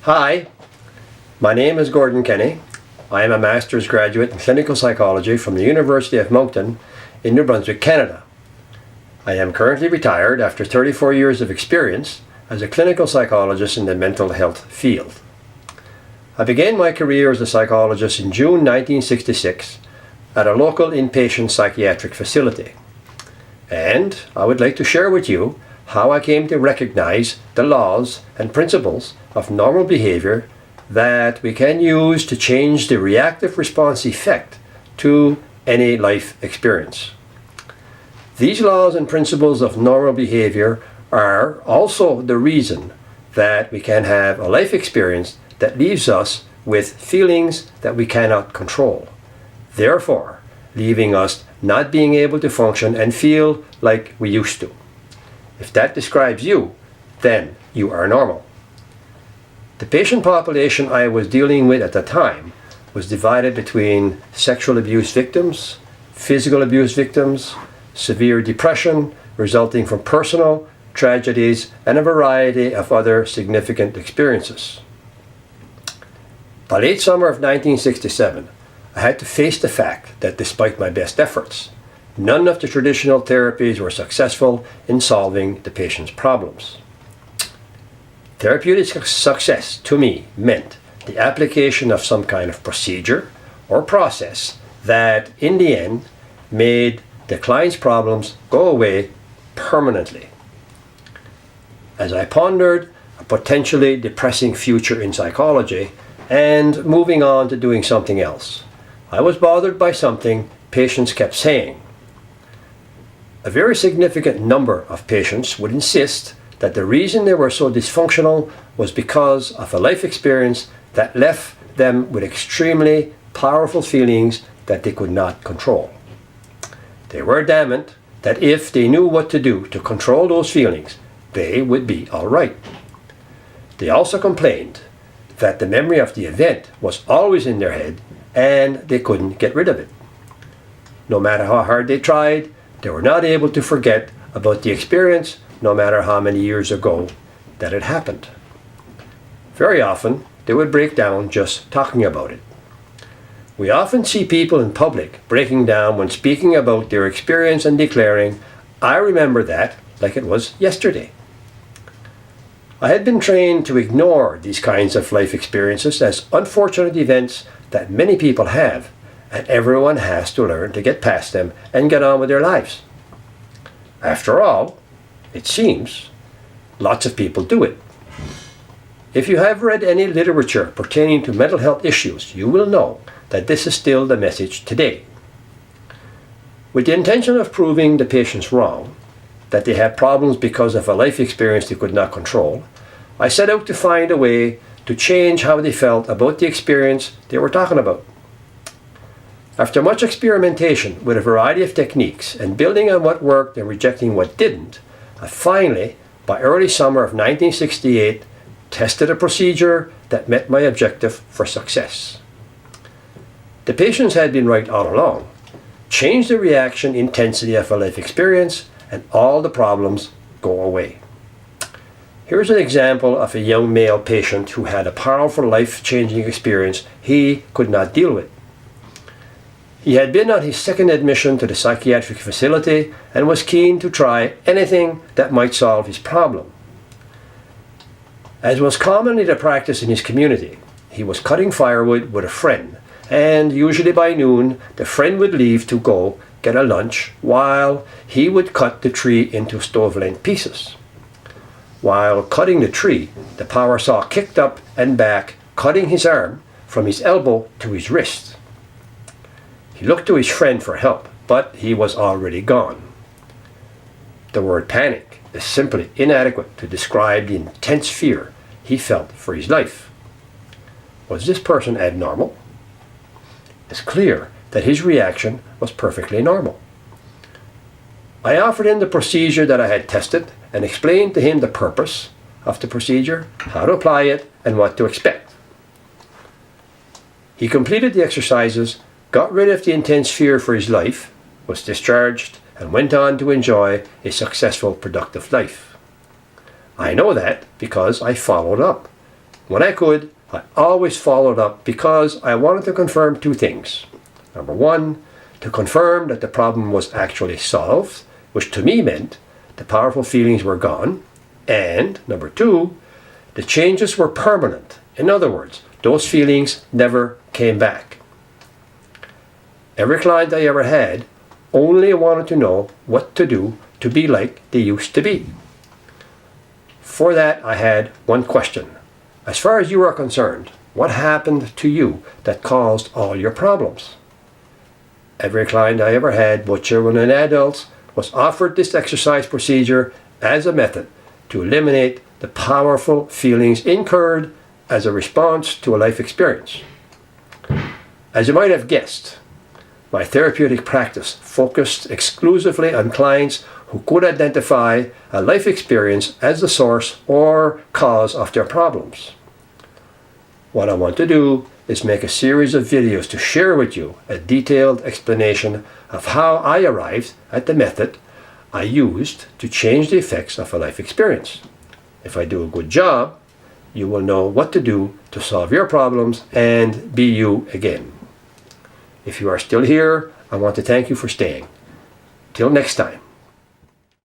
Hi, my name is Gordon Kenny. I am a master's graduate in clinical psychology from the University of Moncton in New Brunswick, Canada. I am currently retired after 34 years of experience as a clinical psychologist in the mental health field. I began my career as a psychologist in June 1966 at a local inpatient psychiatric facility. And I would like to share with you how I came to recognize the laws and principles of normal behavior that we can use to change the reactive response effect to any life experience. These laws and principles of normal behavior are also the reason that we can have a life experience that leaves us with feelings that we cannot control, therefore leaving us not being able to function and feel like we used to. If that describes you, then you are normal. The patient population I was dealing with at the time was divided between sexual abuse victims, physical abuse victims, severe depression resulting from personal tragedies, and a variety of other significant experiences. By late summer of 1967, I had to face the fact that despite my best efforts, none of the traditional therapies were successful in solving the patient's problems. Therapeutic success to me meant the application of some kind of procedure or process that in the end made the client's problems go away permanently. As I pondered a potentially depressing future in psychology and moving on to doing something else, I was bothered by something patients kept saying. A very significant number of patients would insist that the reason they were so dysfunctional was because of a life experience that left them with extremely powerful feelings that they could not control. They were adamant that if they knew what to do to control those feelings, they would be all right. They also complained that the memory of the event was always in their head and they couldn't get rid of it. No matter how hard they tried, they were not able to forget about the experience, no matter how many years ago that it happened. Very often, they would break down just talking about it. We often see people in public breaking down when speaking about their experience and declaring, "I remember that like it was yesterday." I had been trained to ignore these kinds of life experiences as unfortunate events that many people have, and everyone has to learn to get past them and get on with their lives. After all, it seems lots of people do it. If you have read any literature pertaining to mental health issues, you will know that this is still the message today. With the intention of proving the patients wrong, that they have problems because of a life experience they could not control, I set out to find a way to change how they felt about the experience they were talking about. After much experimentation with a variety of techniques and building on what worked and rejecting what didn't, I finally, by early summer of 1968, tested a procedure that met my objective for success. The patients had been right all along. Change the reaction intensity of a life experience and all the problems go away. Here's an example of a young male patient who had a powerful life-changing experience he could not deal with. He had been on his second admission to the psychiatric facility and was keen to try anything that might solve his problem. As was commonly the practice in his community, he was cutting firewood with a friend, and usually by noon the friend would leave to go get a lunch while he would cut the tree into stove-length pieces. While cutting the tree, the power saw kicked up and back, cutting his arm from his elbow to his wrist. He looked to his friend for help, but he was already gone. The word panic is simply inadequate to describe the intense fear he felt for his life. Was this person abnormal? It's clear that his reaction was perfectly normal. I offered him the procedure that I had tested and explained to him the purpose of the procedure, how to apply it, and what to expect. He completed the exercises, got rid of the intense fear for his life, was discharged, and went on to enjoy a successful, productive life. I know that because I followed up When I could, I always followed up because I wanted to confirm two things. Number one, to confirm that the problem was actually solved, which to me meant the powerful feelings were gone. And number two, the changes were permanent. In other words, those feelings never came back. Every client I ever had only wanted to know what to do to be like they used to be. For that, I had one question. As far as you are concerned, what happened to you that caused all your problems? Every client I ever had, both children and adults, was offered this exercise procedure as a method to eliminate the powerful feelings incurred as a response to a life experience. As you might have guessed, my therapeutic practice focused exclusively on clients who could identify a life experience as the source or cause of their problems. What I want to do is make a series of videos to share with you a detailed explanation of how I arrived at the method I used to change the effects of a life experience. If I do a good job, you will know what to do to solve your problems and be you again. If you are still here, I want to thank you for staying. Till next time.